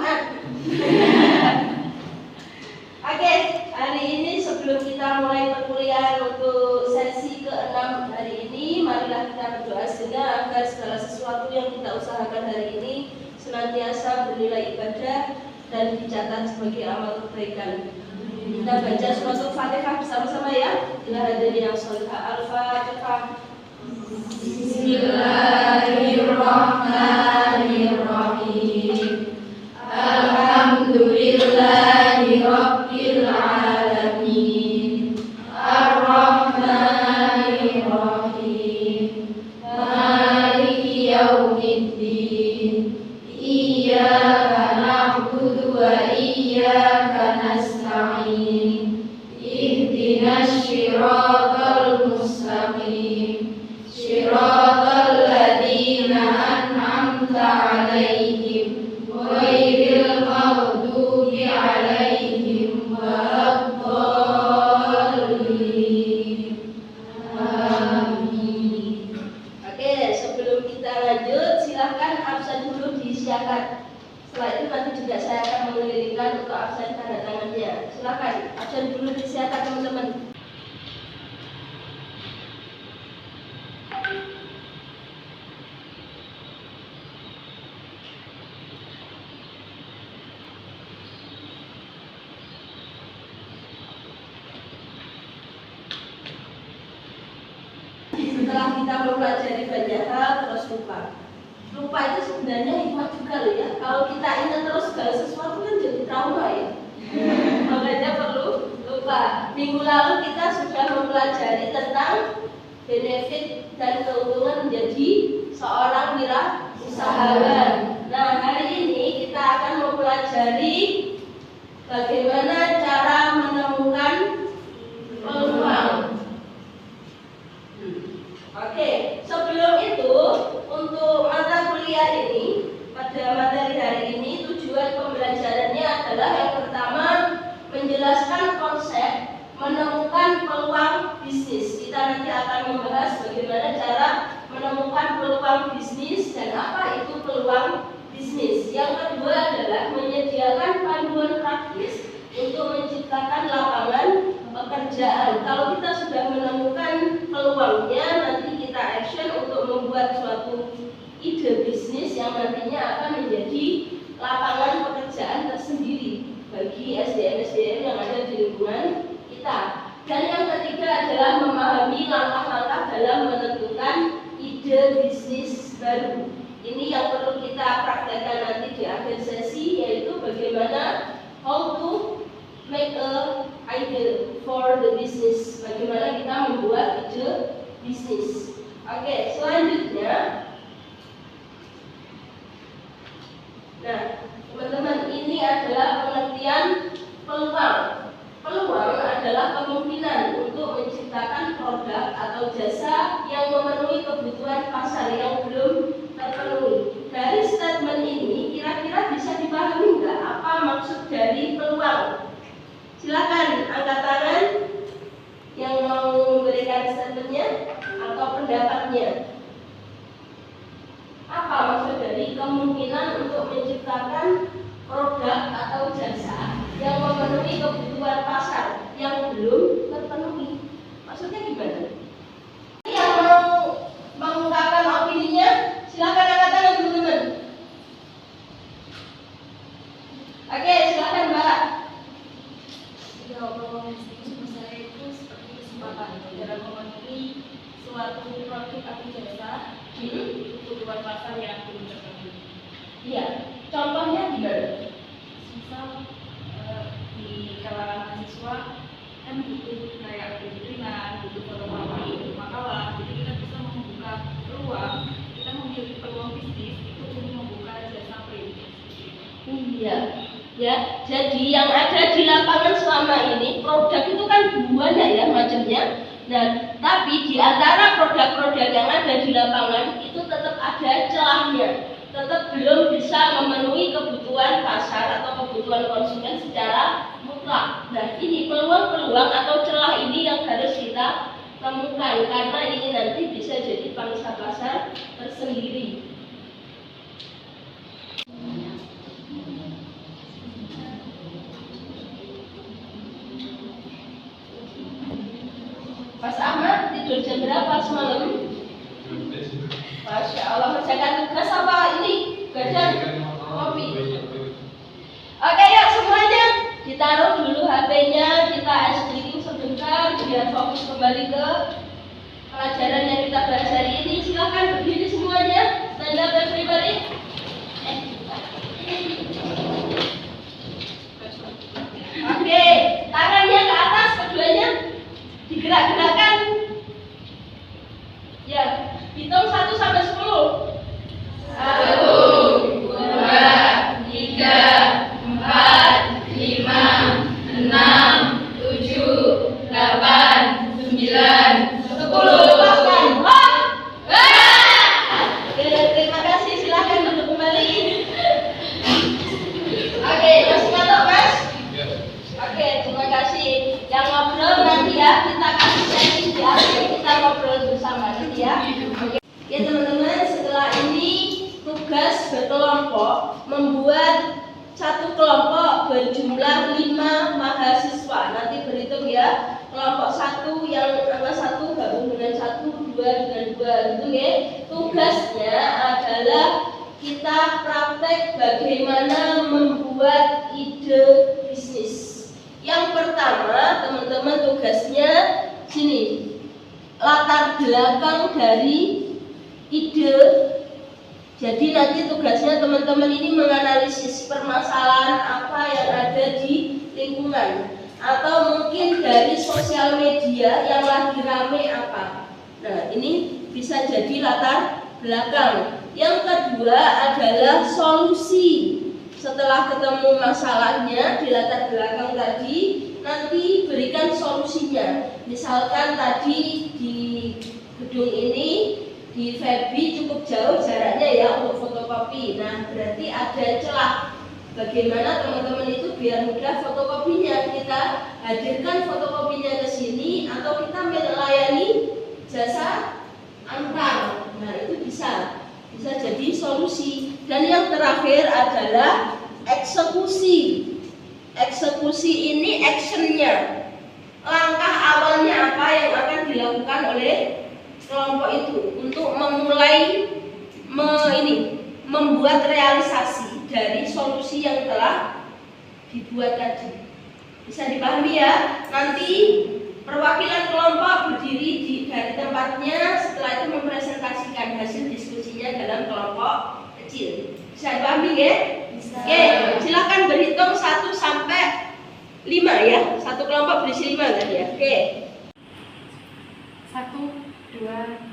Jumat. Oke, hari ini sebelum kita mulai perkuliahan untuk sesi ke-6 hari ini, marilah kita berdoa sejenak agar segala sesuatu yang kita usahakan hari ini senantiasa bernilai ibadah dan dicatat sebagai amal kebaikan. Kita baca surat Al-Fatihah bersama-sama ya. Ila hadirin yang sholihah. Al-Fatihah. Bismillahirrahmanirrahim. Alhamdulillahi Rabbil Alamin. Ar-Rahmanir-Rahim. Maliki Yaumiddin. Iyyaka na'budu wa iyyaka nasta'in. Ihdinas shiratal mustaqim. Shiratal ladzina an'amta 'alaihim ghairil maghdubi 'alaihim waladdallin. Amin. Oke, sebelum kita lanjut, silahkan absen dulu disiapkan. Setelah itu nanti juga saya akan mengirimkan untuk absen tanda tangannya. Silahkan absen dulu disiapkan teman-teman. Setelah kita mempelajari banyak hal terus lupa. Lupa itu sebenarnya hikmah juga loh ya. Kalau kita ingat terus segala sesuatu kan jadi trauma ya. Makanya perlu lupa. Minggu lalu kita sudah mempelajari tentang benefit dan keuntungan menjadi seorang wirausahawan. Nah, hari ini kita akan mempelajari bagaimana cara menemukan peluang. Oke, sebelum itu untuk mata kuliah ini, pada materi hari ini tujuan pembelajarannya adalah yang pertama menjelaskan konsep menemukan peluang bisnis. Kita nanti akan membahas bagaimana cara menemukan peluang bisnis dan apa itu peluang bisnis. Yang kedua adalah menyediakan panduan praktis untuk menciptakan lapangan pekerjaan. Kalau kita sudah menemukan peluangnya, nanti kita action untuk membuat suatu ide bisnis yang nantinya akan menjadi lapangan pekerjaan tersendiri bagi SDM-SDM yang ada di lingkungan kita. Dan yang ketiga adalah memahami langkah-langkah dalam menentukan ide bisnis baru. Ini yang perlu kita praktekkan nanti di akhir sesi, yaitu bagaimana how to make a idea for the business. Bagaimana kita membuat ide bisnis. Oke, selanjutnya. Nah, teman-teman, ini adalah pengertian peluang. Peluang adalah kemungkinan untuk menciptakan produk atau jasa yang memenuhi kebutuhan pasar yang belum terpenuhi. Dari statement ini, kira-kira bisa dipahami nggak apa maksud dari peluang? Silakan angkat tangan yang mau memberikan statementnya atau pendapatnya. Apa maksud dari kemungkinan untuk menciptakan produk atau jasa yang memenuhi kebutuhan pasar yang belum terpenuhi? Maksudnya gimana? Yang mau mengungkapkan opininya, silakan angkat tangan teman-teman. Oke, silakan Mbak. Ya, peluang bisnis menurut saya itu seperti kesempatan dalam memenuhi suatu produk atau jasa di kebutuhan pasar yang belum terpenuhi. Iya, contohnya gimana? Misal di kalangan mahasiswa kan butuh kayak bimbingan, butuh fotokopi, butuh makalah, jadi kita bisa membuka peluang, kita memiliki peluang bisnis itu untuk membuka jasa print. Iya. Ya, jadi yang ada di lapangan selama ini produk itu kan banyak ya macamnya. Nah, tapi di antara produk-produk yang ada di lapangan itu tetap ada celahnya, tetap belum bisa memenuhi kebutuhan pasar atau kebutuhan konsumen secara mutlak. Nah, ini peluang-peluang atau celah ini yang harus kita temukan karena ini nanti bisa jadi pangsa pasar tersendiri. Mas Ahmad tidur jam berapa semalam? Masya Allah, mengerjakan tugas apa ini? Belajar kopi. Oke ya semuanya, ditaruh dulu HP-nya, kita ice breaking sebentar biar fokus kembali ke pelajaran yang kita bahas hari ini. Silakan berdiri semuanya, stand up everybody. Oke, tangannya ke atas keduanya, digerak-gerakkan. Ya, hitung 1 sampai 10. 1, 2, 3, 4, 5, 6, 7, 8, 9, 10. Lepaskan. Hop. Oke, terima kasih. Silakan duduk kembali. Oke, masih ngantuk, Mas? Oke, terima kasih. Yang ngobrol nanti ya, kita kasih sesi di akhir, kita ngobrol bersama nanti ya. Oke. Ya teman-teman, setelah ini tugas berkelompok membuat satu kelompok berjumlah 5 mahasiswa. Nanti berhitung ya. Kelompok 1 yang angka 1 gabung dengan 1, 2 dengan 2 gitu ya. Tugasnya adalah kita praktek bagaimana membuat ide bisnis. Yang pertama, teman-teman tugasnya sini. Latar belakang dari ide. Jadi nanti tugasnya teman-teman ini menganalisis permasalahan apa yang ada di lingkungan atau mungkin dari sosial media yang lagi rame apa. Nah, ini bisa jadi latar belakang. Yang kedua adalah solusi. Setelah ketemu masalahnya di latar belakang tadi, nanti berikan solusinya. Misalkan tadi di gedung ini di Febi cukup jauh jaraknya ya untuk fotokopi. Nah, berarti ada celah. Bagaimana teman-teman itu biar mudah fotokopinya? Kita hadirkan fotokopinya ke sini atau kita melayani jasa antar. Nah, itu bisa jadi solusi. Dan yang terakhir adalah eksekusi. Eksekusi ini actionnya. Langkah awalnya apa yang akan dilakukan oleh kelompok itu untuk memulai membuat realisasi dari solusi yang telah dibuat tadi. Bisa dipahami ya? Nanti perwakilan kelompok berdiri dari tempatnya, setelah itu mempresentasikan hasil diskusinya dalam kelompok kecil. Bisa dipahami ya? Bisa. Oke, silakan berhitung 1 sampai 5 ya. Satu kelompok berisi 5 kan ya? Oke. 1, 2,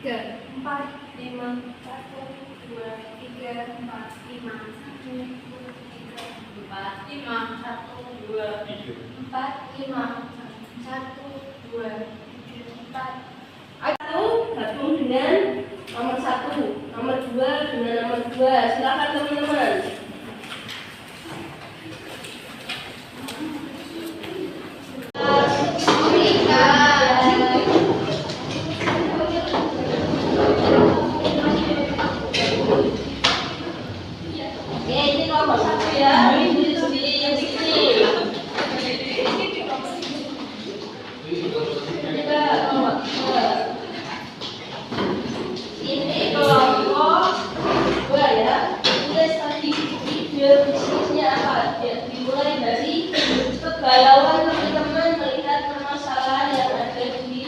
3, 4, 5, 1, 2, 3, 4, 5, 1, 2, 3, 4, 5, 1, 2, 3, 4. 1, 2, 3, 4. Aku gabung dengan nomor 1, nomor 2 dengan nomor 2. Silakan teman-teman. Ini nomor 1 ya. Ini sendiri yang sini. Kita nomor 2. Ini kelompok 2 ya. Tulis tadi ide bisnisnya apa? Ya, dimulai dari kegalauan teman-teman melihat permasalahan yang ada di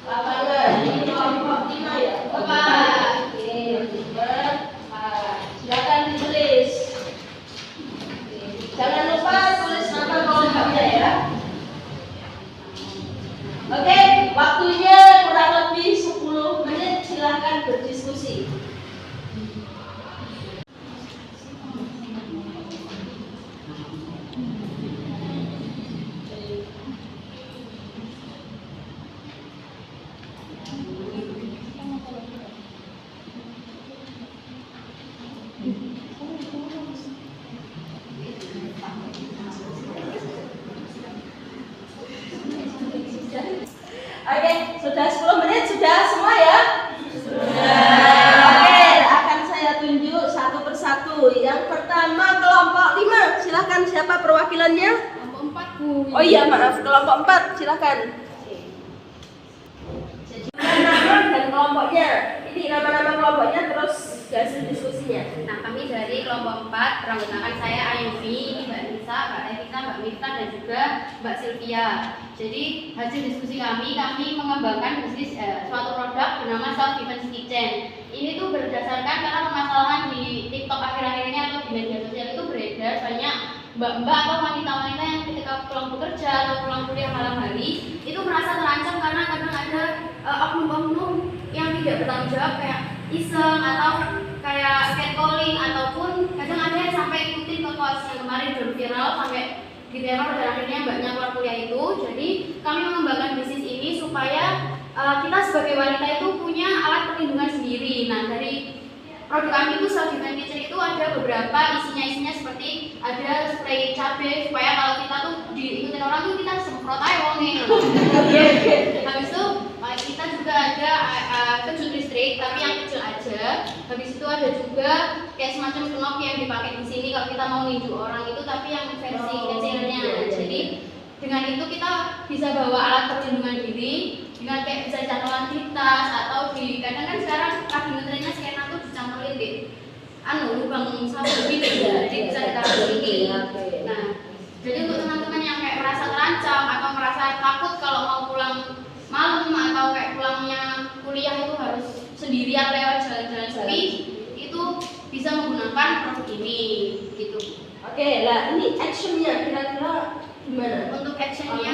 lapangan. Ini kelompok 5 ya. Oke, 5. Silakan ditulis. Jangan lupa tulis nama kelompoknya ya. Oke, waktunya kurang lebih 10 menit. Silakan berdiskusi. Oke, sudah 10 menit, sudah semua ya? Sudah. Oke, akan saya tunjuk satu persatu. Yang pertama kelompok 5, silakan siapa perwakilannya? Kelompok 4, Bu. Oh iya maaf, kelompok 4, silakan. nama dan kelompoknya. Ini nama-nama kelompoknya terus hasil diskusinya. Nah, kami dari kelompok 4 beranggotakan saya Ayubi, ini Mbak Nisa, Mbak Evita, Mbak Mifta, dan juga Mbak Sylvia. Jadi hasil diskusi kami mengembangkan bisnis suatu produk bernama Self Defense Kitchen. Ini tuh berdasarkan karena permasalahan di TikTok akhir-akhir ini atau di media sosial itu beredar banyak mbak-mbak atau wanita-wanita yang ketika pulang bekerja atau pulang kuliah malam hari itu merasa terancam karena kadang ada oknum-oknum yang tidak bertanggung jawab kayak iseng atau kayak catcalling ataupun kadang ada yang sampai ikutin ke kos yang kemarin viral sampai diteror dan akhirnya mbaknya keluar kuliah itu. Jadi kami mengembangkan bisnis ini supaya kita sebagai wanita itu punya alat perlindungan sendiri. Nah, dari produk kami itu Self Defense Kitchen itu ada beberapa isinya seperti ada spray cabai supaya kalau kita tuh diikutin orang tuh kita semprot aja wongnya. Habis itu kita juga ada kejut listrik tapi yang kecil aja. Habis itu ada juga kayak semacam knob yang dipakai di sini kalau kita mau ninju orang itu tapi yang versi kecilnya. Jadi dengan itu kita bisa bawa alat perlindungan diri dengan kayak bisa cantolan di tas atau di kadang kan sekarang kaki ngetrennya skena tuh dicantolin di lubang sabu gitu ya, jadi bisa ditaruh di sini. Nah, jadi untuk teman-teman yang kayak merasa terancam atau merasa takut kalau mau pulang malam atau kayak pulangnya kuliah itu harus sendirian lewat jalan-jalan sepi, itu bisa menggunakan produk ini gitu. Oke, lah ini actionnya kira-kira gimana? Untuk actionnya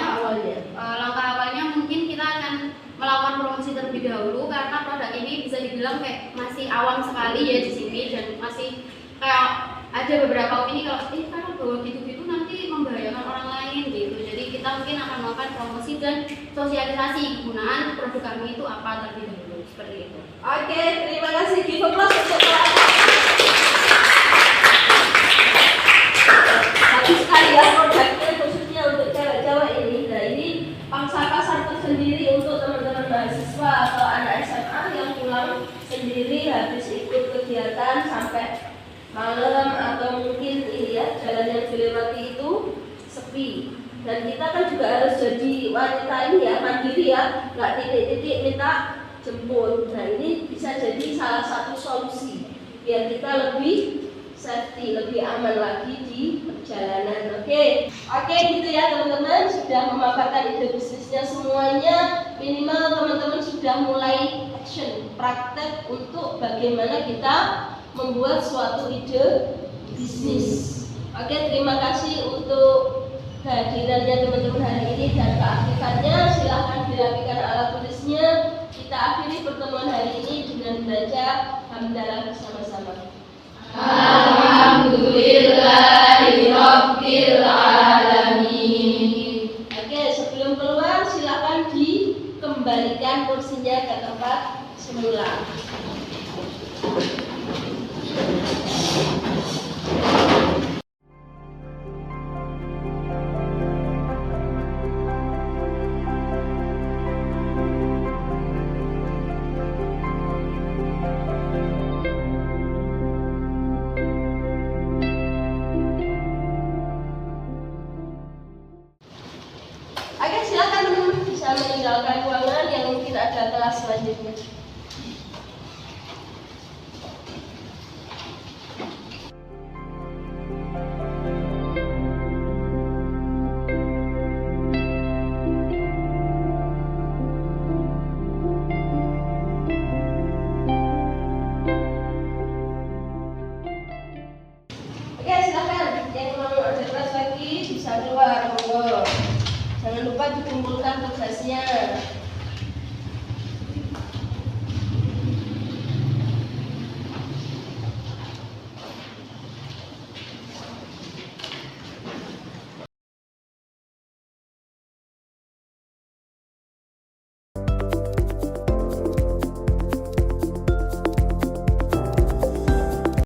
langkah awalnya mungkin kita akan melakukan promosi terlebih dahulu karena produk ini bisa dibilang kayak masih awam sekali ya di sini dan masih kayak ada beberapa opini kalau karena bawa gitu-gitu nanti membahayakan orang lain gitu. Jadi kita mungkin akan melakukan promosi dan sosialisasi penggunaan produk kami itu apa terlebih dahulu seperti itu. Oke, terima kasih. Give applause untuk kelas. Bagus sekali ya produknya khususnya untuk cewek-cewek ini. Nah, ini pangsa pasar tersendiri untuk teman-teman mahasiswa atau anak SMA yang pulang sendiri habis ikut kegiatan sampai malam atau mungkin ini ya jalan yang dilewati itu sepi. Dan kita kan juga harus jadi wanita ini ya mandiri ya, nggak titik-titik minta jemput. Nah, ini bisa jadi salah satu solusi biar kita lebih safety, lebih aman lagi di perjalanan. Oke, gitu ya teman-teman, sudah memaparkan ide bisnisnya semuanya. Minimal teman-teman sudah mulai action, praktek untuk bagaimana kita membuat suatu ide bisnis. Oke, terima kasih untuk kehadirannya teman-teman hari ini dan keaktifannya. Silahkan dirapikan alat tulisnya. Kita akhiri pertemuan hari ini dengan membaca hamdalah bersama-sama. Alhamdulillah.